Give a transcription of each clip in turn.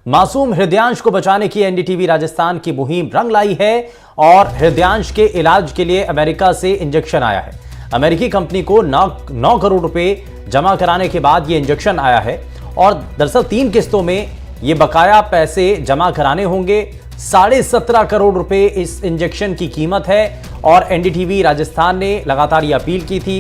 मासूम हृदयांश को बचाने की एनडीटीवी राजस्थान की मुहिम रंग लाई है और हृदयांश के इलाज के लिए अमेरिका से इंजेक्शन आया है। अमेरिकी कंपनी को 9 करोड़ रुपए जमा कराने के बाद यह इंजेक्शन आया है और दरअसल 3 किस्तों में ये बकाया पैसे जमा कराने होंगे। 17.5 करोड़ रुपए इस इंजेक्शन की कीमत है और एनडीटीवी राजस्थान ने लगातार ये अपील की थी,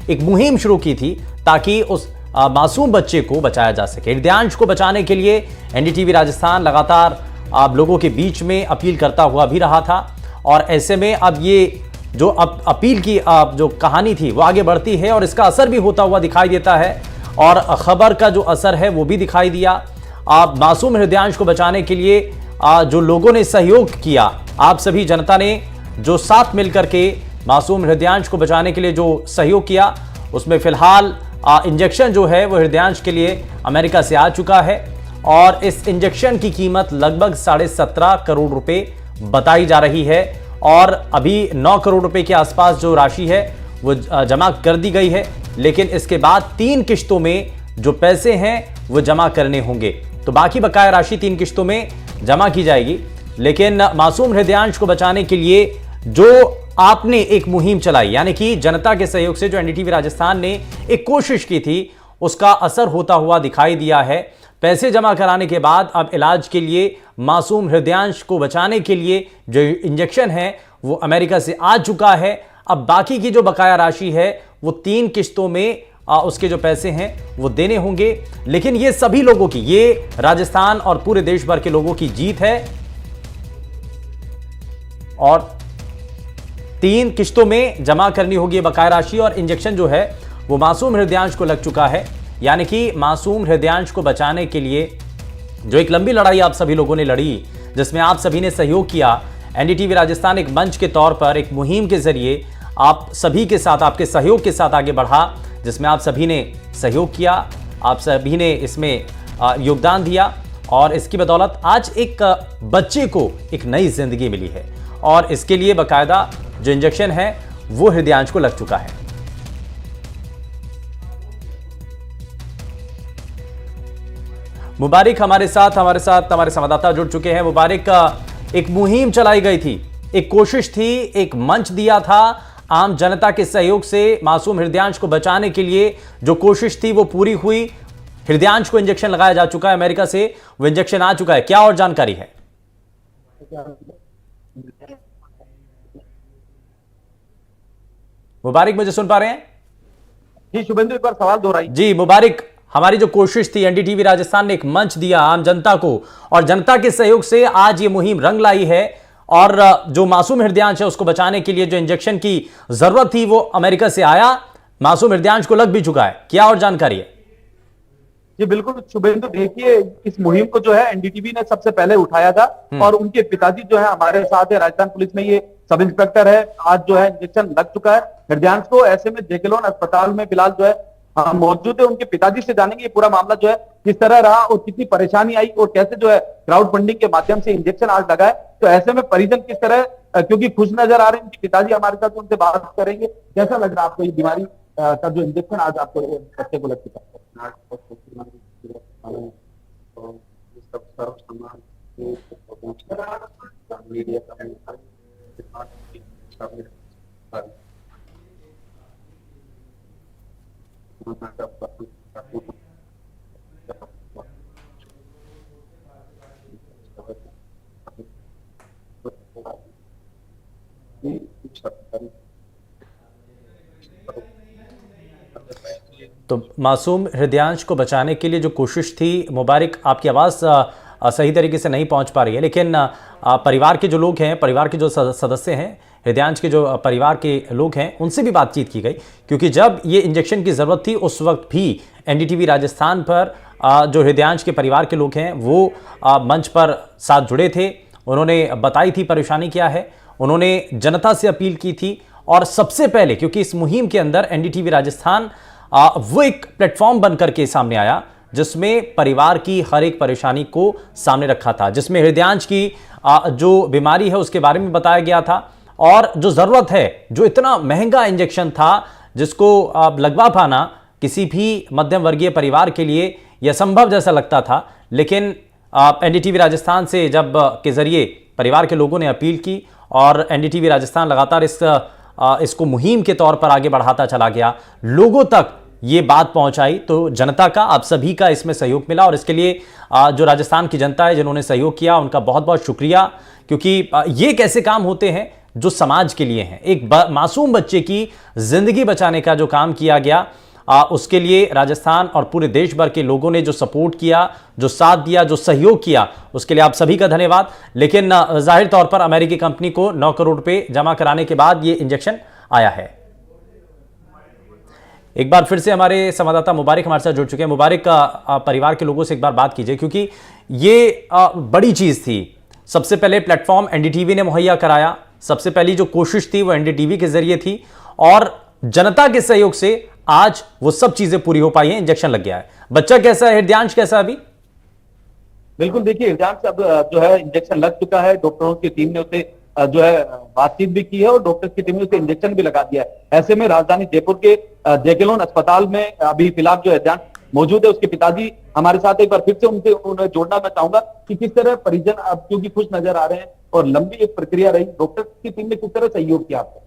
एक मुहिम शुरू की थी ताकि उस मासूम बच्चे को बचाया जा सके। हृदयांश को बचाने के लिए एनडीटीवी राजस्थान लगातार आप लोगों के बीच में अपील करता हुआ भी रहा था और ऐसे में अब ये जो अपील की जो कहानी थी वो आगे बढ़ती है और इसका असर भी होता हुआ दिखाई देता है और खबर का जो असर है वो भी दिखाई दिया। मासूम हृदयांश को बचाने के लिए जो लोगों ने सहयोग किया, आप सभी जनता ने जो साथ मिलकर के मासूम हृदयांश को बचाने के लिए जो सहयोग किया, उसमें फिलहाल इंजेक्शन जो है वो हृदयांश के लिए अमेरिका से आ चुका है और इस इंजेक्शन की कीमत लगभग 17.5 करोड़ रुपए बताई जा रही है और अभी 9 करोड़ रुपए के आसपास जो राशि है वो जमा कर दी गई है, लेकिन इसके बाद 3 किश्तों में जो पैसे हैं वो जमा करने होंगे। तो बाकी बकाया राशि 3 किश्तों में जमा की जाएगी, लेकिन मासूम हृदयांश को बचाने के लिए जो आपने एक मुहिम चलाई, यानी कि जनता के सहयोग से जो एनडीटीवी राजस्थान ने एक कोशिश की थी, उसका असर होता हुआ दिखाई दिया है। पैसे जमा कराने के बाद अब इलाज के लिए मासूम हृदयांश को बचाने के लिए जो इंजेक्शन है वो अमेरिका से आ चुका है। अब बाकी की जो बकाया राशि है वो 3 किस्तों में उसके जो पैसे हैं वो देने होंगे, लेकिन ये सभी लोगों की, ये राजस्थान और पूरे देश भर के लोगों की जीत है और 3 किश्तों में जमा करनी होगी बकाया राशि और इंजेक्शन जो है वो मासूम हृदयांश को लग चुका है। यानी कि मासूम हृदयांश को बचाने के लिए जो एक लंबी लड़ाई आप सभी लोगों ने लड़ी, जिसमें आप सभी ने सहयोग किया, एनडीटीवी राजस्थान एक मंच के तौर पर एक मुहिम के जरिए आप सभी के साथ, आपके सहयोग के साथ आगे बढ़ा, जिसमें आप सभी ने सहयोग किया, आप सभी ने इसमें योगदान दिया और इसकी बदौलत आज एक बच्चे को एक नई जिंदगी मिली है और इसके लिए बाकायदा जो इंजेक्शन है वो हृदयांश को लग चुका है। मुबारिक हमारे साथ हमारे संवाददाता जुड़ चुके हैं। मुबारिक, एक मुहिम चलाई गई थी, एक कोशिश थी, एक मंच दिया था आम जनता के सहयोग से मासूम हृदयांश को बचाने के लिए जो कोशिश थी वो पूरी हुई। हृदयांश को इंजेक्शन लगाया जा चुका है, अमेरिका से वो इंजेक्शन आ चुका है। क्या और जानकारी है? मुबारिक, मुझे सुन पा रहे हैं? जी शुभेंदु, एक बार सवाल दोहराइए। जी मुबारिक, हमारी जो कोशिश थी, एनडीटीवी राजस्थान ने एक मंच दिया आम जनता को और जनता के सहयोग से आज ये मुहिम रंग लाई है और जो मासूम हृदयांश है उसको बचाने के लिए जो इंजेक्शन की जरूरत थी वो अमेरिका से आया, मासूम हृदयांश को लग भी चुका है। क्या और जानकारी है? जी बिल्कुल शुभेंदु, देखिए इस मुहिम को जो है एनडीटीवी ने सबसे पहले उठाया था और उनके पिताजी जो है हमारे साथ है, राजस्थान पुलिस में ये सब इंस्पेक्टर है। आज जो है इंजेक्शन लग चुका है हृदयांश को। ऐसे में जेकेलोन अस्पताल में फिलहाल जो है मौजूद है। उनके पिताजी से जानेंगे ये पूरा मामला जो है किस तरह रहा और कितनी परेशानी आई और कैसे जो है क्राउड फंडिंग के माध्यम से इंजेक्शन आज लगा है। तो ऐसे में परिजन किस तरह, क्योंकि खुश नजर आ रहे हैं उनके पिताजी हमारे साथ, उनसे बात करेंगे। कैसा लग रहा है आपको ये बीमारी का जो इंजेक्शन आज आपको बच्चे को लग चुका है? तो मासूम हृदयांश को बचाने के लिए जो कोशिश थी, मुबारिक आपकी आवाज़ सही तरीके से नहीं पहुंच पा रही है, लेकिन परिवार के जो लोग हैं, परिवार के जो सदस्य हैं, हृदयांश के जो परिवार के लोग हैं, उनसे भी बातचीत की गई, क्योंकि जब ये इंजेक्शन की ज़रूरत थी उस वक्त भी एनडीटीवी राजस्थान पर जो हृदयांश के परिवार के लोग हैं वो मंच पर साथ जुड़े थे। उन्होंने बताई थी परेशानी क्या है, उन्होंने जनता से अपील की थी और सबसे पहले, क्योंकि इस मुहिम के अंदर एनडीटीवी राजस्थान वो एक प्लेटफॉर्म बनकर के सामने आया जिसमें परिवार की हर एक परेशानी को सामने रखा था, जिसमें हृदयांश की जो बीमारी है उसके बारे में बताया गया था और जो ज़रूरत है, जो इतना महंगा इंजेक्शन था जिसको लगवा पाना किसी भी मध्यम वर्गीय परिवार के लिए यह संभव जैसा लगता था, लेकिन एनडीटीवी राजस्थान से जब के जरिए परिवार के लोगों ने अपील की और एनडीटीवी राजस्थान लगातार इसको मुहिम के तौर पर आगे बढ़ाता चला गया, लोगों तक ये बात पहुंचाई, तो जनता का, आप सभी का इसमें सहयोग मिला और इसके लिए जो राजस्थान की जनता है जिन्होंने सहयोग किया उनका बहुत बहुत शुक्रिया। क्योंकि ये कैसे काम होते हैं जो समाज के लिए हैं। एक मासूम बच्चे की जिंदगी बचाने का जो काम किया गया, उसके लिए राजस्थान और पूरे देश भर के लोगों ने जो सपोर्ट किया, जो साथ दिया, जो सहयोग किया, उसके लिए आप सभी का धन्यवाद। लेकिन जाहिर तौर पर अमेरिकी कंपनी को 9 करोड़ रुपए जमा कराने के बाद ये इंजेक्शन आया है। एक बार फिर से हमारे संवाददाता मुबारिक हमारे साथ जुड़ चुके हैं। मुबारिक, परिवार के लोगों से एक बार बात कीजिए, क्योंकि ये बड़ी चीज थी। सबसे पहले प्लेटफॉर्म एनडीटीवी ने मुहैया कराया, सबसे पहली जो कोशिश थी वो एनडीटीवी के जरिए थी और जनता के सहयोग से आज वो सब चीजें पूरी हो पाई हैं, इंजेक्शन लग गया है। बच्चा कैसा है, हृदयांश कैसा है अभी? बिल्कुल, देखिए हृदयांश अब जो है इंजेक्शन लग चुका है। डॉक्टरों की टीम ने उसे जो है बातचीत भी की है और डॉक्टर्स की टीम ने उसे इंजेक्शन भी लगा दिया है। ऐसे में राजधानी जयपुर के जेकेलोन अस्पताल में अभी फिलहाल जो हृदयांश मौजूद है, उसके पिताजी हमारे साथ, एक बार फिर से उन्हें जोड़ना मैं चाहूंगा कि किस तरह परिजन अब क्योंकि खुश नजर आ रहे हैं और लंबी एक प्रक्रिया रही, डॉक्टर की टीम ने किस तरह सहयोग किया आपको?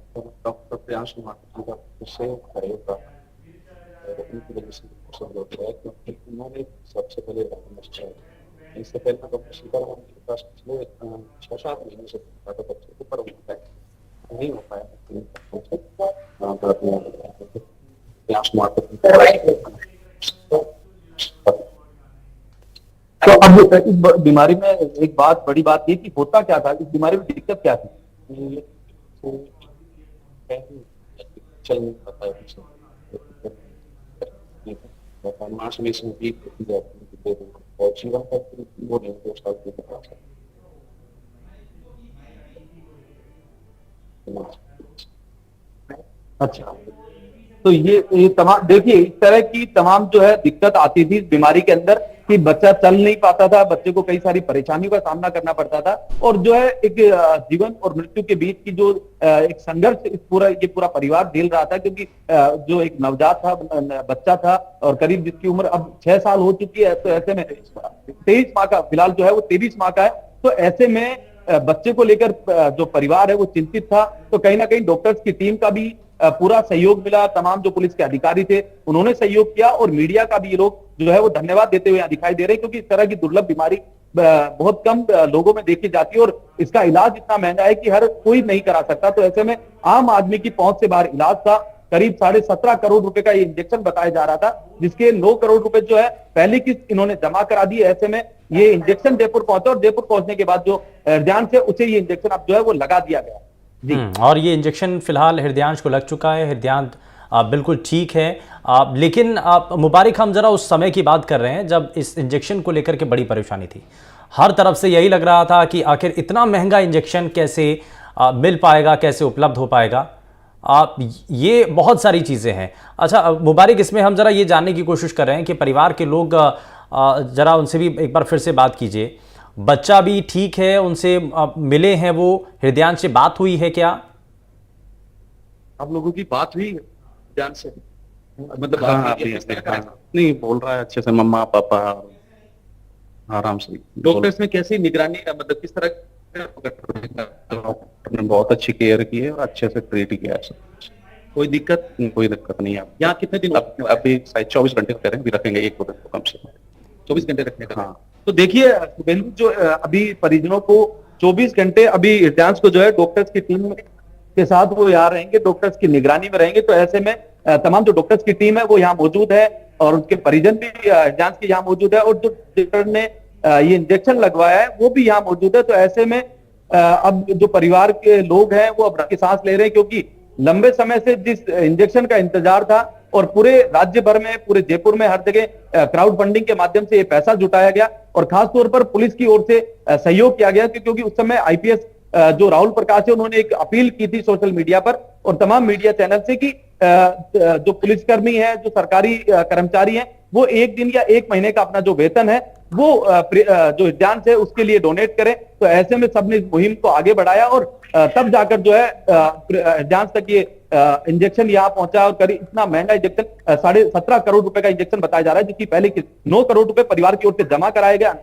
डॉक्टर प्रियांश माथुर का सहयोग का उनकी वजह से सहयोग है, क्योंकि उन्होंने सबसे पहले इससे पहले डॉक्टर सीतारामन के पास पिछले 6-7 महीने से बच्चे को पर नहीं हो पाया। प्रियांश माथुर तो अब इस बीमारी में एक बात, बड़ी बात ये कि होता क्या था, इस बीमारी में दिक्कत क्या थी? चल नहीं पाता है, मार्च में इसमें भी और जीवन का वो नहीं हो सकता। अच्छा, तो ये तमाम, देखिए इस तरह की तमाम जो है दिक्कत आती थी इस बीमारी के अंदर कि बच्चा चल नहीं पाता था, बच्चे को कई सारी परेशानियों का सामना करना पड़ता था और जो है एक जीवन और मृत्यु के बीच की जो एक संघर्ष ये पूरा परिवार झेल रहा था, क्योंकि जो एक नवजात था, बच्चा था और करीब जिसकी उम्र अब 6 साल हो चुकी है, तो ऐसे में 23 माह का फिलहाल जो है वो 23 माह का है। तो ऐसे में बच्चे को लेकर जो परिवार है वो चिंतित था। तो कहीं ना कहीं डॉक्टर्स की टीम का भी पूरा सहयोग मिला, तमाम जो पुलिस के अधिकारी थे उन्होंने सहयोग किया और मीडिया का भी ये लोग जो है वो धन्यवाद देते हुए दिखाई दे रहे हैं, क्योंकि इस तरह की दुर्लभ बीमारी बहुत कम लोगों में देखी जाती है और इसका इलाज इतना महंगा है कि हर कोई नहीं करा सकता। तो ऐसे में आम आदमी की पहुंच से बाहर इलाज था। करीब 17.5 करोड़ रुपए का ये इंजेक्शन बताया जा रहा था, जिसके 9 करोड़ रुपए जो है पहली किस्त इन्होंने जमा करा दी। ऐसे में ये इंजेक्शन जयपुर पहुंचा और जयपुर पहुंचने के बाद जो हृदयांश है उसे ये इंजेक्शन अब जो है वो लगा दिया गया जी। और ये इंजेक्शन फिलहाल हृदयांश को लग चुका है, हृदयांश बिल्कुल ठीक है। लेकिन मुबारिक, हम जरा उस समय की बात कर रहे हैं जब इस इंजेक्शन को लेकर के बड़ी परेशानी थी। हर तरफ से यही लग रहा था कि आखिर इतना महंगा इंजेक्शन कैसे मिल पाएगा, कैसे उपलब्ध हो पाएगा। ये बहुत सारी चीज़ें हैं। अच्छा मुबारिक, इसमें हम जरा ये जानने की कोशिश कर रहे हैं कि परिवार के लोग, जरा उनसे भी एक बार फिर से बात कीजिए। बच्चा भी ठीक है, उनसे मिले हैं वो, हृदयांश से बात हुई है क्या? आप लोगों की बात हुई ध्यान से? मतलब हाँ, नहीं बोल रहा है अच्छे से, मम्मा पापा आराम से। डॉक्टर्स ने कैसी निगरानी, मतलब किस तरह? डॉक्टर ने बहुत अच्छी केयर की है और अच्छे से ट्रीट किया है। कोई दिक्कत नहीं है। यहाँ कितने दिन? अभी शायद 24 घंटे कह रहे हैं, रखेंगे 1-2 दिन कम से कम 24 घंटे रखने का। हाँ। तो देखिए शुभेंदु, जो अभी परिजनों को 24 घंटे अभी हृदयांश को जो है डॉक्टर्स की टीम के साथ वो यहाँ रहेंगे, डॉक्टर्स की निगरानी में रहेंगे। तो ऐसे में तमाम जो डॉक्टर्स की टीम है वो यहाँ मौजूद है और उनके परिजन भी हृदयांश के यहाँ मौजूद है और जो डॉक्टर ने ये इंजेक्शन लगवाया है वो भी यहाँ मौजूद है। तो ऐसे में अब जो परिवार के लोग हैं वो अब की सांस ले रहे हैं, क्योंकि लंबे समय से जिस इंजेक्शन का इंतजार था और पूरे राज्य भर में, पूरे जयपुर में हर जगह क्राउड फंडिंग के माध्यम से ये पैसा जुटाया गया और खासतौर पर पुलिस की ओर से सहयोग किया गया, क्योंकि उस समय आईपीएस जो राहुल प्रकाश है उन्होंने एक अपील की थी सोशल मीडिया पर और तमाम मीडिया चैनल से कि जो पुलिसकर्मी है, जो सरकारी कर्मचारी हैं, वो 1 दिन या 1 महीने का अपना जो वेतन है वो जो हृदयांश है उसके लिए डोनेट करें। तो ऐसे में सबने इस मुहिम को आगे बढ़ाया और तब जाकर जो है हृदयांश तक ये इंजेक्शन यहाँ पहुंचा और करीब इतना महंगा इंजेक्शन 17.5 करोड़ रुपए का इंजेक्शन बताया जा रहा है, जिसकी पहले 9 करोड़ रुपए परिवार की ओर से जमा कराया गया।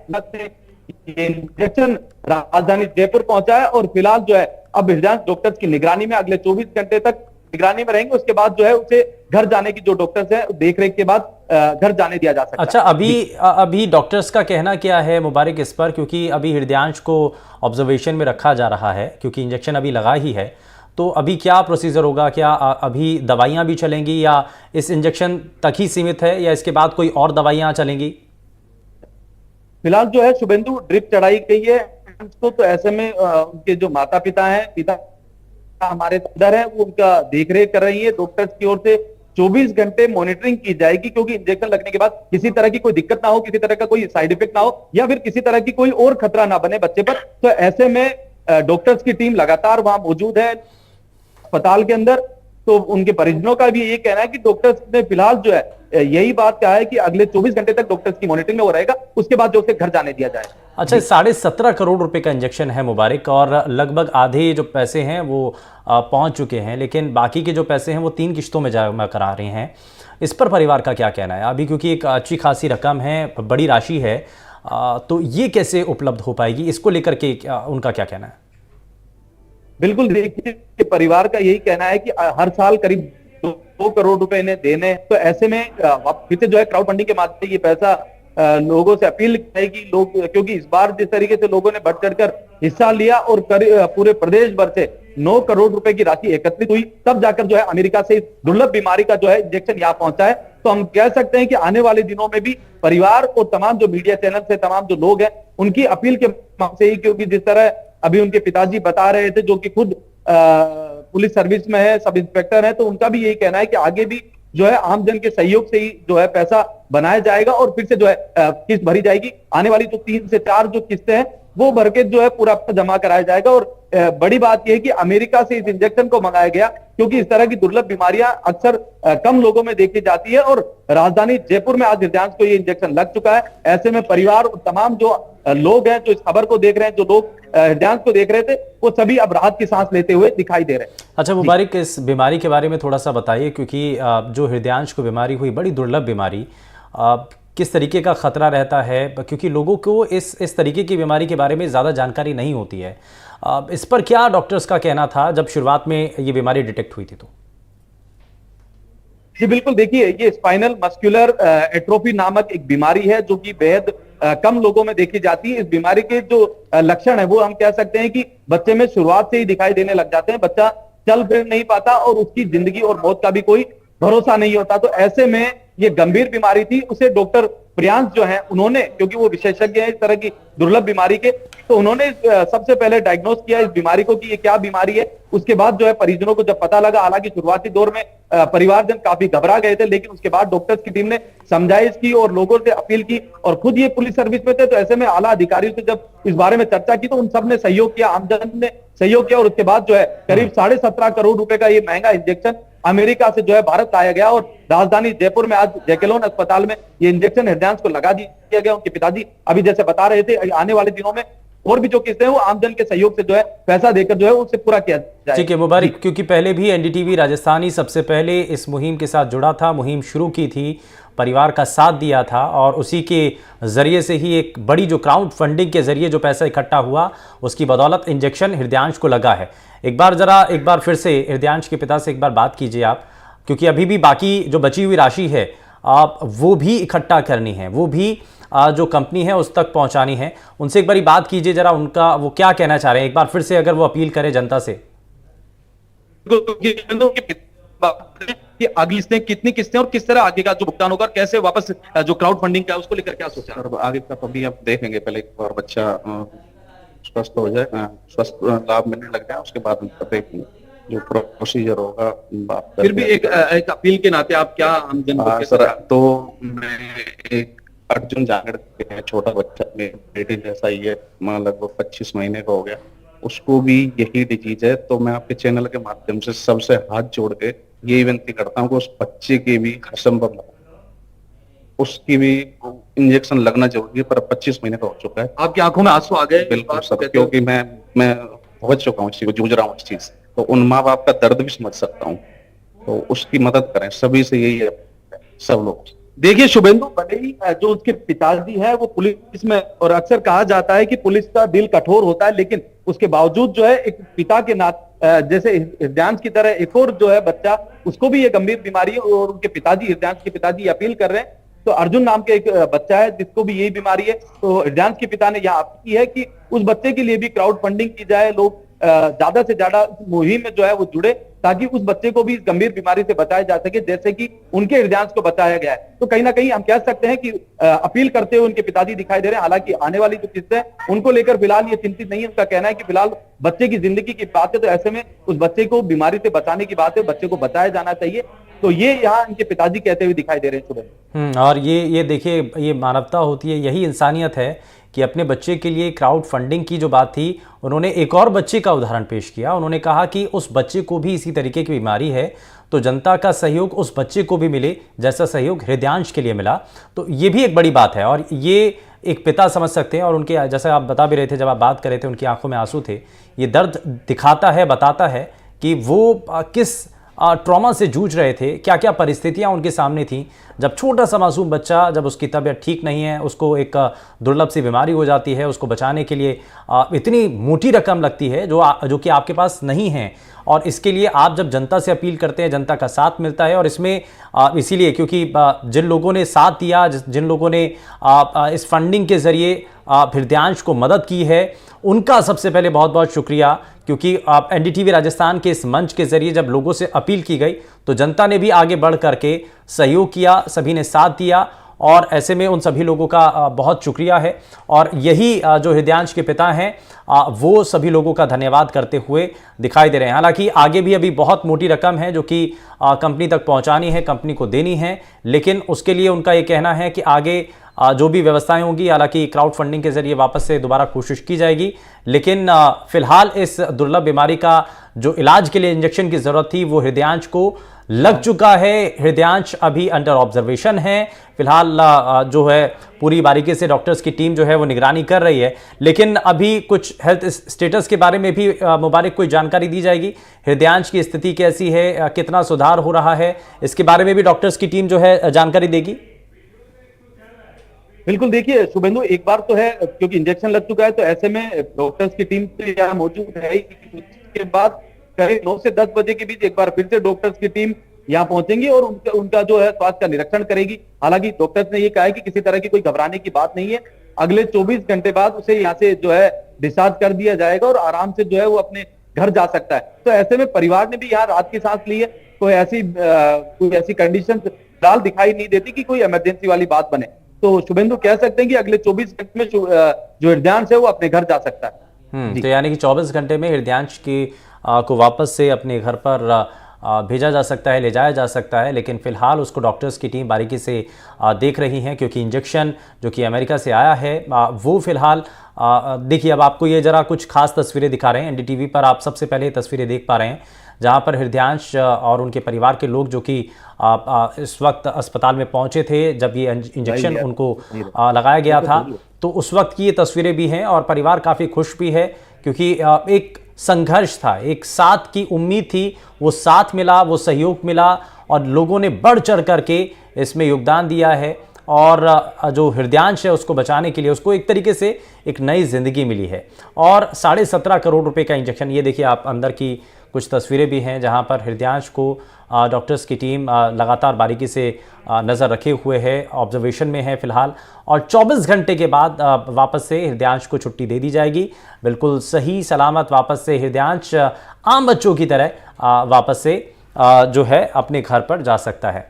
ये इंजेक्शन राजधानी जयपुर पहुंचा है और फिलहाल जो है अब हृदयान डॉक्टर्स की निगरानी में अगले 24 घंटे तक निगरानी में रहेंगे। उसके बाद जो है उसे घर जाने की जो डॉक्टर्स है देख रेख के बाद घर जाने दिया जा सकता है। अच्छा, अभी डॉक्टर्स का कहना क्या है मुबारक इस पर, क्योंकि अभी हृदयांश को ऑब्जर्वेशन में रखा जा रहा है क्योंकि इंजेक्शन अभी लगा ही है, तो अभी क्या प्रोसीजर होगा? क्या अभी दवाइयां भी चलेंगी या इस इंजेक्शन तक ही सीमित है या इसके बाद कोई और दवाइयां चलेंगी? फिलहाल जो है शुभेंदु ड्रिप चढ़ाई गई है उसको, तो ऐसे में उनके जो माता पिता हमारे इधर है वो उनका देख रेख कर रही है। डॉक्टर्स की ओर से 24 घंटे मॉनिटरिंग की जाएगी क्योंकि इंजेक्शन लगने के बाद किसी तरह की कोई दिक्कत ना हो, किसी तरह का कोई साइड इफेक्ट ना हो या फिर किसी तरह की कोई और खतरा ना बने बच्चे पर। तो ऐसे में डॉक्टर्स की टीम लगातार वहां मौजूद है अस्पताल के अंदर। तो उनके परिजनों का भी ये कहना है कि डॉक्टर्स ने फिलहाल जो है यही बात कहा है कि अगले 24 घंटे तक डॉक्टर्स की मॉनिटरिंग में वो रहेगा, उसके बाद जो उसे घर जाने दिया जाए। अच्छा, 17.5 करोड़ रुपए का इंजेक्शन है मुबारक, और लगभग आधे जो पैसे हैं वो पहुंच चुके हैं, लेकिन बाकी के जो पैसे हैं वो 3 किश्तों में जमा करा रहे हैं। इस पर परिवार का क्या कहना है अभी, क्योंकि एक अच्छी खासी रकम है, बड़ी राशि है, तो ये कैसे उपलब्ध हो पाएगी, इसको लेकर के उनका क्या कहना है? बिल्कुल, देखिए परिवार का यही कहना है कि हर साल करीब 2 करोड़ रुपए इन्हें देने, तो ऐसे में फिर से जो है क्राउड फंडिंग के माध्यम से ये पैसा लोगों से अपील करेगी लोग, क्योंकि इस बार जिस तरीके से लोगों ने बढ़ चढ़कर हिस्सा लिया और पूरे प्रदेश भर से 9 करोड़ रुपए की राशि एकत्रित हुई, तब जाकर जो है अमेरिका से इस दुर्लभ बीमारी का जो है इंजेक्शन यहाँ पहुंचा है। तो हम कह सकते हैं कि आने वाले दिनों में भी परिवार और तमाम जो मीडिया चैनल से तमाम जो लोग हैं उनकी अपील के माध्यम से ही, क्योंकि जिस तरह अभी उनके पिताजी बता रहे थे जो कि खुद पुलिस सर्विस में है, सब इंस्पेक्टर है, तो उनका भी यही कहना है कि आगे भी जो है आमजन के सहयोग से ही जो है पैसा बनाया जाएगा और फिर से जो है किस्त भरी जाएगी। आने वाली जो 3 से 4 जो किस्तें हैं वो भर के जो है पूरा जमा कराया जाएगा। और बड़ी बात यह है कि अमेरिका से इस इंजेक्शन को मंगाया गया क्योंकि इस तरह की दुर्लभ बीमारियां अक्सर कम लोगों में देखी जाती है और राजधानी जयपुर में आज हृदयांश को ये इंजेक्शन लग चुका है। ऐसे में परिवार और तमाम जो लोग हैं जो इस खबर को देख रहे हैं, जो लोग हृदयांश को देख रहे थे, वो सभी अब राहत की सांस लेते हुए दिखाई दे रहे हैं। अच्छा मुबारक, इस बीमारी के बारे में थोड़ा सा बताइए, क्योंकि जो हृदयांश को बीमारी हुई, बड़ी दुर्लभ बीमारी, किस तरीके का खतरा रहता है, क्योंकि लोगों को इस तरीके की बीमारी के बारे में ज़्यादा जानकारी नहीं होती है। इस पर क्या डॉक्टर्स का कहना था जब शुरुआत में ये बीमारी डिटेक्ट हुई थी? तो जी बिल्कुल, देखिए ये स्पाइनल मस्कुलर एट्रोफी नामक एक बीमारी है जो कि बेहद कम लोगों में देखी जाती है। इस बीमारी के जो लक्षण है वो हम कह सकते हैं कि बच्चे में शुरुआत से ही दिखाई देने लग जाते हैं। बच्चा चल फिर नहीं पाता और उसकी जिंदगी और मौत का भी कोई भरोसा नहीं होता। तो ऐसे में ये गंभीर बीमारी थी। उसे डॉक्टर प्रियांश जो है उन्होंने, क्योंकि वो विशेषज्ञ है इस तरह की दुर्लभ बीमारी के, तो उन्होंने सबसे पहले डायग्नोस किया इस बीमारी को कि ये क्या बीमारी है। उसके बाद जो है परिजनों को जब पता लगा, हालांकि शुरुआती दौर में परिवारजन काफी घबरा गए थे, लेकिन उसके बाद डॉक्टर्स की टीम ने समझाइश की और लोगों से अपील की और खुद ये पुलिस सर्विस में थे, तो ऐसे में आला अधिकारियों से जब इस बारे में चर्चा की तो उन सब ने सहयोग किया, आमजन ने सहयोग किया और उसके बाद जो है करीब 17.5 करोड़ रुपए का ये महंगा इंजेक्शन अमेरिका से जो है भारत लाया गया और राजधानी जयपुर में आज जैकेलोन अस्पताल में ये इंजेक्शन हृदयांश को लगा दिया गया। उनके पिताजी अभी जैसे बता रहे थे आने वाले दिनों में और भी जो किस्तें हैं वो आमजन के सहयोग से जो है पैसा देकर जो है उसे पूरा किया जाए। ठीक है मुबारक, क्योंकि पहले भी एनडीटीवी राजस्थान ही सबसे पहले इस मुहिम के साथ जुड़ा था, मुहिम शुरू की थी, परिवार का साथ दिया था और उसी के जरिए से ही एक बड़ी जो क्राउड फंडिंग के जरिए जो पैसा इकट्ठा हुआ उसकी बदौलत इंजेक्शन हृदयांश को लगा है। एक बार फिर से हृदयांश के पिता से एक बार बात कीजिए आप, क्योंकि अभी भी बाकी जो बची हुई राशि है आप वो भी इकट्ठा करनी है, वो भी जो कंपनी है उस तक पहुंचानी है। उनसे एक बार बात कीजिए जरा, उनका वो क्या कहना चाह रहे हैं, एक बार फिर से अगर वो अपील करें जनता से। कि अगली किस्तें कितनी किस्तें और किस तरह आगे का जो भुगतान होगा, कैसे वापस जो क्राउड फंडिंग का है उसको लेकर क्या सोचा? सर आगे का तो अभी आप देखेंगे, पहले एक बार बच्चा स्वस्थ हो जाए, स्वस्थ लाभ मिलने लग जाए, उसके बाद देखेंगे जो प्रोसीजर होगा। फिर भी एक अपील के नाते आप क्या आमजन सर, तो मैं एक अर्जुन जांगड़ के छोटा बच्चा मेरे बेटे जैसा ही है, लगभग 25 महीने का हो गया, उसको भी यही डिजीज है। तो मैं आपके चैनल के माध्यम से सबसे हाथ जोड़ के ये विनती करता हूँ कि उस बच्चे की भी असंभव उसकी भी इंजेक्शन लगना जरूरी है, पर 25 महीने का हो चुका है। आपकी आंखों में आंसू आ गए? बिल्कुल सर, क्योंकि मैं पहुंच चुका हूँ इस चीज को, जूझ रहा हूँ इस चीज से, तो उन माँ बाप का दर्द भी समझ सकता हूँ। तो उसकी मदद करें, सभी से यही है, सब लोग। देखिए शुभेंदु, भले ही जो उसके पिताजी है वो पुलिस में, और अक्सर कहा जाता है कि पुलिस का दिल कठोर होता है, लेकिन उसके बावजूद जो है एक पिता के नाते, जैसे हृदयांश की तरह एक और जो है बच्चा, उसको भी ये गंभीर बीमारी है और उनके पिताजी, हृदयांश के पिताजी अपील कर रहे हैं। तो अर्जुन नाम के एक बच्चा है जिसको भी यही बीमारी है, तो हृदयांश के पिता ने यह अपील की है कि उस बच्चे के लिए भी क्राउड फंडिंग की जाए, लोग ज्यादा से ज्यादा मुहिम में जो है वो जुड़े, ताकि उस बच्चे को भी इस गंभीर बीमारी से बचाया जा सके, जैसे कि उनके हृदयांश को बचाया गया है। तो कहीं ना कहीं हम कह सकते हैं कि अपील करते हुए उनके पिताजी दिखाई दे रहे हैं। हालांकि आने वाली जो किस्तें हैं उनको लेकर फिलहाल ये चिंतित नहीं है। उनका कहना है कि फिलहाल बच्चे की जिंदगी की बात है, तो ऐसे में उस बच्चे को बीमारी से बचाने की बात है, बच्चे को बचाया जाना चाहिए। तो ये यहाँ इनके पिताजी कहते हुए दिखाई दे रहे हैं सुबह। और ये देखिए, ये मानवता होती है, यही इंसानियत है कि अपने बच्चे के लिए क्राउड फंडिंग की जो बात थी, उन्होंने एक और बच्चे का उदाहरण पेश किया। उन्होंने कहा कि उस बच्चे को भी इसी तरीके की बीमारी है, तो जनता का सहयोग उस बच्चे को भी मिले जैसा सहयोग हृदयांश के लिए मिला। तो ये भी एक बड़ी बात है और ये एक पिता समझ सकते हैं। और उनके, जैसा आप बता भी रहे थे, जब आप बात कर रहे थे, उनकी आंखों में आंसू थे। ये दर्द दिखाता है, बताता है कि वो किस ट्रॉमा से जूझ रहे थे, क्या क्या परिस्थितियां उनके सामने थी। जब छोटा सा मासूम बच्चा, जब उसकी तबीयत ठीक नहीं है, उसको एक दुर्लभ सी बीमारी हो जाती है, उसको बचाने के लिए इतनी मोटी रकम लगती है जो कि आपके पास नहीं है। और इसके लिए आप जब जनता से अपील करते हैं, जनता का साथ मिलता है। और इसमें इसीलिए क्योंकि जिन लोगों ने साथ दिया, जिन लोगों ने इस फंडिंग के ज़रिए हृदयांश को मदद की है, उनका सबसे पहले बहुत बहुत शुक्रिया। क्योंकि एनडीटीवी राजस्थान के इस मंच के जरिए जब लोगों से अपील की गई, तो जनता ने भी आगे बढ़ करके सहयोग किया, सभी ने साथ दिया। और ऐसे में उन सभी लोगों का बहुत शुक्रिया है। और यही जो हृदयांश के पिता हैं, वो सभी लोगों का धन्यवाद करते हुए दिखाई दे रहे हैं। हालांकि आगे भी अभी बहुत मोटी रकम है जो कि कंपनी तक पहुंचानी है, कंपनी को देनी है, लेकिन उसके लिए उनका ये कहना है कि आगे जो भी व्यवस्थाएं होंगी, हालांकि क्राउड फंडिंग के जरिए वापस से दोबारा कोशिश की जाएगी। लेकिन फिलहाल इस दुर्लभ बीमारी का जो इलाज के लिए इंजेक्शन की जरूरत थी, वो हृदयांश को लग चुका है। हृदयांश अभी अंडर ऑब्जर्वेशन है। फिलहाल जो है पूरी बारीकी से डॉक्टर्स की टीम जो है वो निगरानी कर रही है। लेकिन अभी कुछ हेल्थ स्टेटस के बारे में भी मुबारक कोई जानकारी दी जाएगी। हृदयांश की स्थिति कैसी है, कितना सुधार हो रहा है, इसके बारे में भी डॉक्टर्स की टीम जो है जानकारी देगी। बिल्कुल, देखिए शुभेंदु, एक बार तो है क्योंकि इंजेक्शन लग चुका है, तो ऐसे में डॉक्टर्स की टीम तो यहाँ मौजूद है। उसके बाद करीब 9 से 10 बजे के बीच एक बार फिर से डॉक्टर्स की टीम यहाँ पहुंचेंगी और उनका जो है स्वास्थ्य का निरीक्षण करेगी। हालांकि डॉक्टर्स ने ये कहा है कि किसी तरह की कोई घबराने की बात नहीं है। अगले 24 घंटे बाद उसे यहाँ से जो है डिस्चार्ज कर दिया जाएगा और आराम से जो है वो अपने घर जा सकता है। तो ऐसे में परिवार ने भी यहाँ रात की सांस ली है। कोई ऐसी कंडीशन फिलहाल दिखाई नहीं देती कि कोई इमरजेंसी वाली बात बने। तो शुभेंदु कह सकते हैं कि अगले 24 घंटे में जो हृदयांश है वो अपने घर जा सकता है। तो यानी कि 24 घंटे में हृदयांश को वापस से अपने घर पर भेजा जा सकता है, ले जाया जा सकता है। लेकिन फिलहाल उसको डॉक्टर्स की टीम बारीकी से देख रही है, क्योंकि इंजेक्शन जो कि अमेरिका से आया है वो फिलहाल देखिए, अब आपको ये जरा कुछ खास तस्वीरें दिखा रहे हैं। एनडीटीवी पर आप सबसे पहले तस्वीरें देख पा रहे हैं जहां पर हृदयांश और उनके परिवार के लोग जो कि इस वक्त अस्पताल में पहुंचे थे जब ये इंजेक्शन उनको लगाया गया था, तो उस वक्त की ये तस्वीरें भी हैं। और परिवार काफ़ी खुश भी है, क्योंकि एक संघर्ष था, एक साथ की उम्मीद थी, वो साथ मिला, वो सहयोग मिला और लोगों ने बढ़ चढ़ करके इसमें योगदान दिया है। और जो हृदयांश है उसको बचाने के लिए उसको एक तरीके से एक नई जिंदगी मिली है। और 17.5 करोड़ रुपए का इंजेक्शन, ये देखिए आप अंदर की कुछ तस्वीरें भी हैं जहां पर हृदयांश को डॉक्टर्स की टीम लगातार बारीकी से नज़र रखे हुए है, ऑब्जर्वेशन में है फिलहाल। और 24 घंटे के बाद वापस से हृदयांश को छुट्टी दे दी जाएगी। बिल्कुल सही सलामत वापस से हृदयांश आम बच्चों की तरह वापस से जो है अपने घर पर जा सकता है।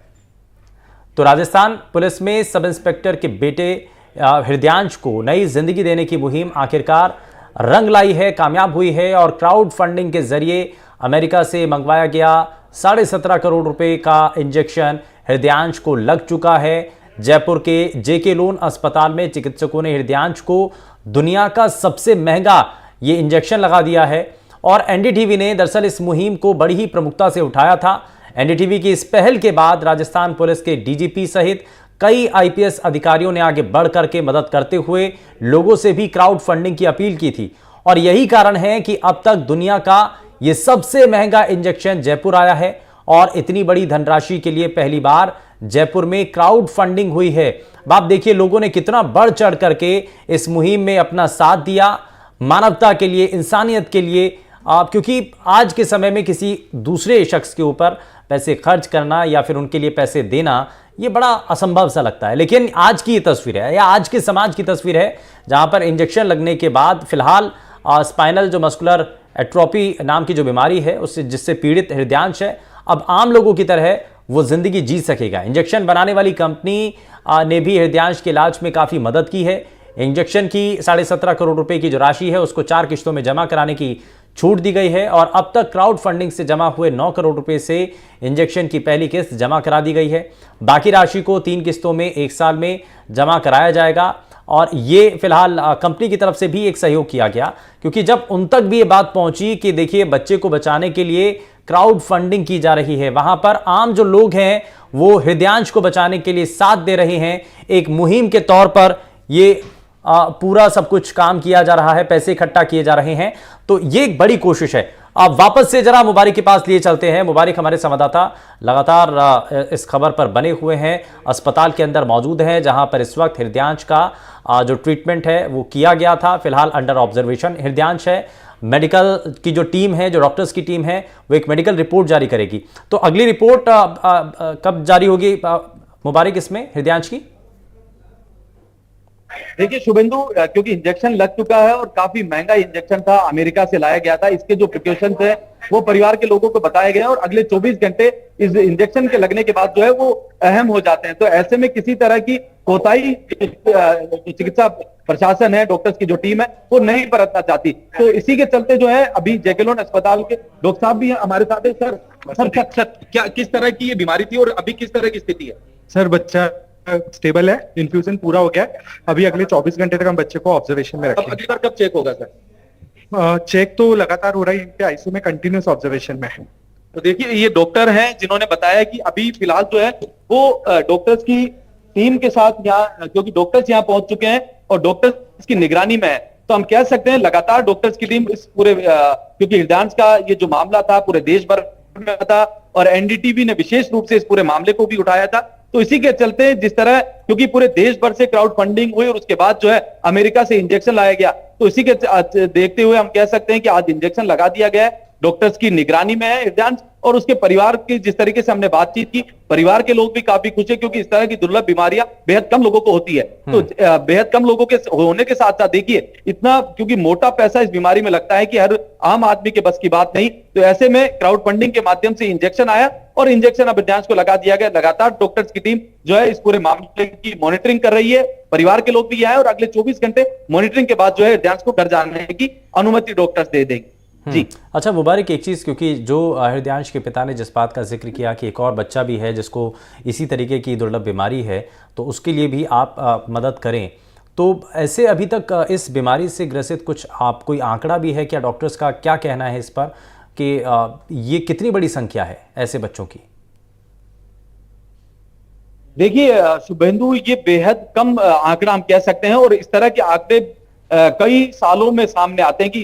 तो राजस्थान पुलिस में सब इंस्पेक्टर के बेटे हृदयांश को नई जिंदगी देने की मुहिम आखिरकार रंग लाई है, कामयाब हुई है। और क्राउड फंडिंग के जरिए अमेरिका से मंगवाया गया 17.5 करोड़ रुपए का इंजेक्शन हृदयांश को लग चुका है। जयपुर के जेके लोन अस्पताल में चिकित्सकों ने हृदयांश को दुनिया का सबसे महंगा ये इंजेक्शन लगा दिया है। और एनडीटीवी ने दरअसल इस मुहिम को बड़ी ही प्रमुखता से उठाया था। एनडीटीवी की इस पहल के बाद राजस्थान पुलिस के डीजीपी सहित कई आईपीएस अधिकारियों ने आगे बढ़ करके मदद करते हुए लोगों से भी क्राउड फंडिंग की अपील की थी। और यही कारण है कि अब तक दुनिया का यह सबसे महंगा इंजेक्शन जयपुर आया है। और इतनी बड़ी धनराशि के लिए पहली बार जयपुर में क्राउड फंडिंग हुई है। आप देखिए लोगों ने कितना बढ़ चढ़ करके इस मुहिम में अपना साथ दिया, मानवता के लिए, इंसानियत के लिए। क्योंकि आज के समय में किसी दूसरे शख्स के ऊपर पैसे खर्च करना या फिर उनके लिए पैसे देना, ये बड़ा असंभव सा लगता है। लेकिन आज की ये तस्वीर है या आज के समाज की तस्वीर है जहां पर इंजेक्शन लगने के बाद फिलहाल स्पाइनल जो मस्कुलर एट्रोफी नाम की जो बीमारी है उससे जिससे पीड़ित हृदयांश है, अब आम लोगों की तरह वो जिंदगी जी सकेगा। इंजेक्शन बनाने वाली कंपनी ने भी हृदयांश के इलाज में काफ़ी मदद की है। इंजेक्शन की 17.5 करोड़ रुपए की जो राशि है उसको 4 किस्तों में जमा कराने की छूट दी गई है और अब तक क्राउड फंडिंग से जमा हुए 9 करोड़ रुपए से इंजेक्शन की पहली किस्त जमा करा दी गई है। बाकी राशि को 3 किस्तों में 1 साल में जमा कराया जाएगा और ये फिलहाल कंपनी की तरफ से भी एक सहयोग किया गया, क्योंकि जब उन तक भी ये बात पहुंची कि देखिए बच्चे को बचाने के लिए क्राउड फंडिंग की जा रही है, वहां पर आम जो लोग हैं वो हृदयांश को बचाने के लिए साथ दे रहे हैं। एक मुहिम के तौर पर ये पूरा सब कुछ काम किया जा रहा है, पैसे इकट्ठा किए जा रहे हैं, तो ये एक बड़ी कोशिश है। अब वापस से जरा मुबारिक के पास लिए चलते हैं। मुबारिक हमारे संवाददाता लगातार इस खबर पर बने हुए हैं, अस्पताल के अंदर मौजूद हैं जहां पर इस वक्त हृदयांश का जो ट्रीटमेंट है वो किया गया था। फिलहाल अंडर ऑब्जर्वेशन हृदयांश है। मेडिकल की जो टीम है, जो डॉक्टर्स की टीम है, वो एक मेडिकल रिपोर्ट जारी करेगी। तो अगली रिपोर्ट कब जारी होगी मुबारिक इसमें हृदयांश की? देखिए शुभेंदु, क्योंकि इंजेक्शन लग चुका है और काफी महंगा इंजेक्शन था, अमेरिका से लाया गया था, इसके जो प्रिकॉशंस है वो परिवार के लोगों को बताए गए और अगले 24 घंटे इस इंजेक्शन के लगने के बाद जो है वो अहम हो जाते हैं। तो ऐसे में किसी तरह की कोताही चिकित्सा प्रशासन है, डॉक्टर्स की जो टीम है वो नहीं बरतना चाहती। तो इसी के चलते जो है अभी जैकेलोन अस्पताल के डॉक्टर साहब भी हमारे साथ है। सर क्या किस तरह की ये बीमारी थी और अभी किस तरह की स्थिति है? सर बच्चा स्टेबल है, इन्फ्यूजन पूरा हो गया है। अभी अगले 24 घंटे तक हम बच्चे को ऑब्जर्वेशन में रखेंगे। अगली बार कब चेक होगा सर? चेक तो लगातार हो रहा है, आईसीयू में कंटिन्यूस ऑब्जर्वेशन में है। तो देखिए ये डॉक्टर हैं जिन्होंने बताया कि अभी फिलहाल जो है वो डॉक्टर्स की टीम के साथ यहाँ, क्योंकि डॉक्टर्स यहाँ पहुंच चुके हैं और डॉक्टर्स की निगरानी में है, तो हम कह सकते हैं लगातार डॉक्टर्स की टीम इस पूरे क्योंकि हृदयांश का ये जो मामला था पूरे देश भर में था और एनडीटीवी ने विशेष रूप से इस पूरे मामले को भी उठाया था। तो इसी के चलते जिस तरह क्योंकि पूरे देश भर से क्राउड फंडिंग हुई और उसके बाद जो है अमेरिका से इंजेक्शन लाया गया, तो इसी के देखते हुए हम कह सकते हैं कि आज इंजेक्शन लगा दिया गया है। डॉक्टर्स की निगरानी में है हृदयांश और उसके परिवार की जिस तरीके से हमने बातचीत की, परिवार के लोग भी काफी खुश है, क्योंकि इस तरह की दुर्लभ बीमारियां बेहद कम लोगों को होती है। तो बेहद कम लोगों के होने के साथ साथ देखिए इतना क्योंकि मोटा पैसा इस बीमारी में लगता है कि हर आम आदमी के बस की बात नहीं। तो ऐसे में क्राउड फंडिंग के माध्यम से इंजेक्शन आया और इंजेक्शन अब हृदयांश को लगा दिया गया। लगातार डॉक्टर्स की टीम जो है इस पूरे मामले की मॉनिटरिंग कर रही है, परिवार के लोग भी आए और अगले 24 घंटे मॉनिटरिंग के बाद जो है हृदयांश को घर जाने की अनुमति डॉक्टर्स दे देंगे। जी अच्छा मुबारक, एक चीज़, क्योंकि जो हृदयांश के पिता ने जिस बात का जिक्र किया कि एक और बच्चा भी है जिसको इसी तरीके की दुर्लभ बीमारी है, तो उसके लिए भी आप मदद करें, तो ऐसे अभी तक इस बीमारी से ग्रसित कुछ आप कोई आंकड़ा भी है क्या? डॉक्टर्स का क्या कहना है इस पर कि ये कितनी बड़ी संख्या है ऐसे बच्चों की? देखिए शुभेंदु, ये बेहद कम आंकड़ा हम कह सकते हैं और इस तरह के आंकड़े कई सालों में सामने आते हैं कि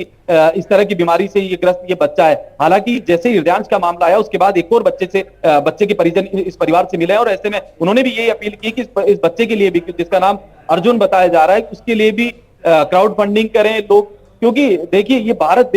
इस तरह की बीमारी से ये ग्रस्त ये बच्चा है। हालांकि जैसे ही हृदयांश का मामला आया उसके बाद एक और बच्चे के परिजन इस परिवार से मिले और ऐसे में उन्होंने भी ये अपील की कि इस बच्चे के लिए भी, जिसका नाम अर्जुन बताया जा रहा है, उसके लिए भी क्राउड फंडिंग करें लोग, क्योंकि देखिए ये भारत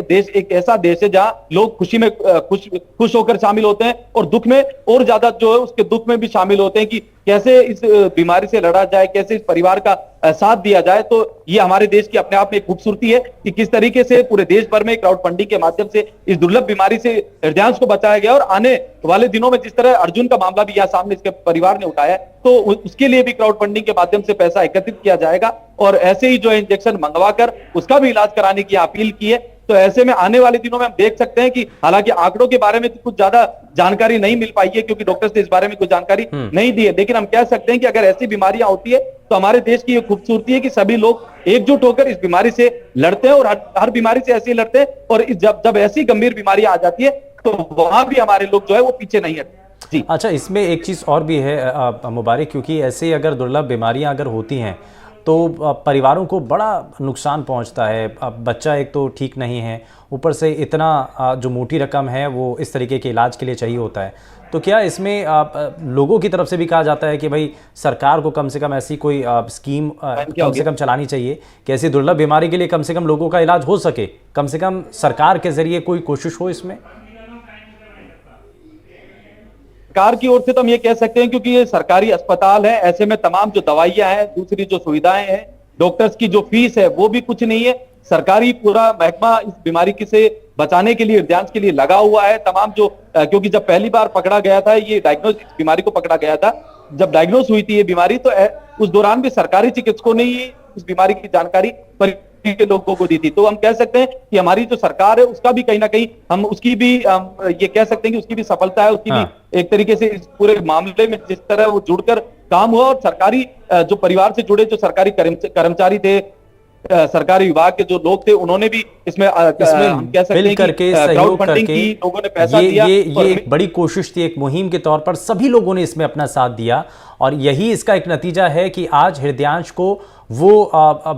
देश एक ऐसा देश है जहां लोग खुशी में खुश होकर शामिल होते हैं और दुख में और ज्यादा जो है उसके दुख में भी शामिल होते हैं कि कैसे इस बीमारी से लड़ा जाए, कैसे इस परिवार का साथ दिया जाए। तो ये हमारे देश की अपने आप में एक खूबसूरती है कि किस तरीके से पूरे देश भर में क्राउड फंडिंग के माध्यम से इस दुर्लभ बीमारी से हृदयांश को बचाया गया और आने वाले दिनों में जिस तरह अर्जुन का मामला भी यहाँ सामने इसके परिवार ने उठाया तो उसके लिए भी क्राउड फंडिंग के माध्यम से पैसा एकत्रित किया जाएगा और ऐसे ही जो इंजेक्शन मंगवा कर उसका भी इलाज कराने की अपील की है। तो ऐसे में आने वाले दिनों में हम देख सकते हैं कि हालांकि आंकड़ों के बारे में तो कुछ ज्यादा जानकारी नहीं मिल पाई है क्योंकि डॉक्टर्स ने इस बारे में कुछ जानकारी नहीं दी है, लेकिन हम कह सकते हैं कि अगर ऐसी बीमारियां होती है तो हमारे देश की ये खूबसूरती है कि सभी लोग एकजुट होकर इस बीमारी से लड़ते हैं और हर बीमारी से ऐसे लड़ते हैं और जब ऐसी गंभीर बीमारियां आ जाती है तो वहां भी हमारे लोग जो है वो पीछे नहीं हटते। अच्छा, इसमें एक चीज़ और भी है मुबारक, क्योंकि ऐसे अगर दुर्लभ बीमारियां अगर होती हैं तो परिवारों को बड़ा नुकसान पहुंचता है। अब बच्चा एक तो ठीक नहीं है, ऊपर से इतना जो मोटी रकम है वो इस तरीके के इलाज के लिए चाहिए होता है। तो क्या इसमें लोगों की तरफ से भी कहा जाता है कि भाई सरकार को कम से कम ऐसी कोई स्कीम कम से कम चलानी चाहिए कि ऐसी दुर्लभ बीमारी के लिए कम से कम लोगों का इलाज हो सके, कम से कम सरकार के जरिए कोई कोशिश हो इसमें? सरकार की ओर से तो हम ये कह सकते हैं, क्योंकि ये सरकारी अस्पताल है, ऐसे में तमाम जो दवाइयां हैं, दूसरी जो सुविधाएं हैं, डॉक्टर्स की जो फीस है वो भी कुछ नहीं है। सरकारी पूरा महकमा इस बीमारी से बचाने के लिए, हृदयांश के लिए लगा हुआ है। तमाम जो क्योंकि जब पहली बार पकड़ा गया था, ये डायग्नोस इस बीमारी को पकड़ा गया था, जब डायग्नोस हुई थी ये बीमारी, तो उस दौरान भी सरकारी चिकित्सकों ने ही इस बीमारी की जानकारी के लोगों को दी थी। तो हम कह सकते हैं कि हमारी जो सरकार है उसका भी कहीं ना कहीं हम उसकी भी ये कह सकते हैं कि उसकी भी सफलता है, उसकी भी एक तरीके से इस पूरे मामले में जिस तरह वो जुड़कर काम हुआ, और सरकारी जो परिवार से जुड़े जो सरकारी कर्मचारी थे, सरकारी विभाग के जो लोग थे, उन्होंने भी इसमें हम कह सकते हैं करके क्राउड फंडिंग की, लोगों ने पैसा दिया। ये एक बड़ी कोशिश थी, एक मुहिम के तौर पर सभी लोगों ने इसमें अपना साथ दिया, और यही इसका एक नतीजा है कि आज हृदयांश को वो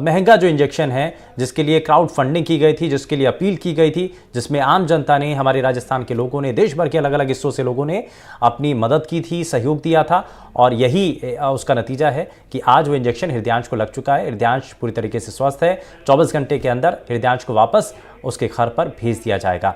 महंगा जो इंजेक्शन है, जिसके लिए क्राउड फंडिंग की गई थी, जिसके लिए अपील की गई थी, जिसमें आम जनता ने, हमारे राजस्थान के लोगों ने, देश भर के अलग अलग हिस्सों से लोगों ने अपनी मदद की थी, सहयोग दिया था, और यही उसका नतीजा है कि आज वो इंजेक्शन हृदयांश को लग चुका है। हृदयांश पूरी तरीके से स्वस्थ है। 24 घंटे के अंदर हृदयांश को वापस उसके घर पर भेज दिया जाएगा।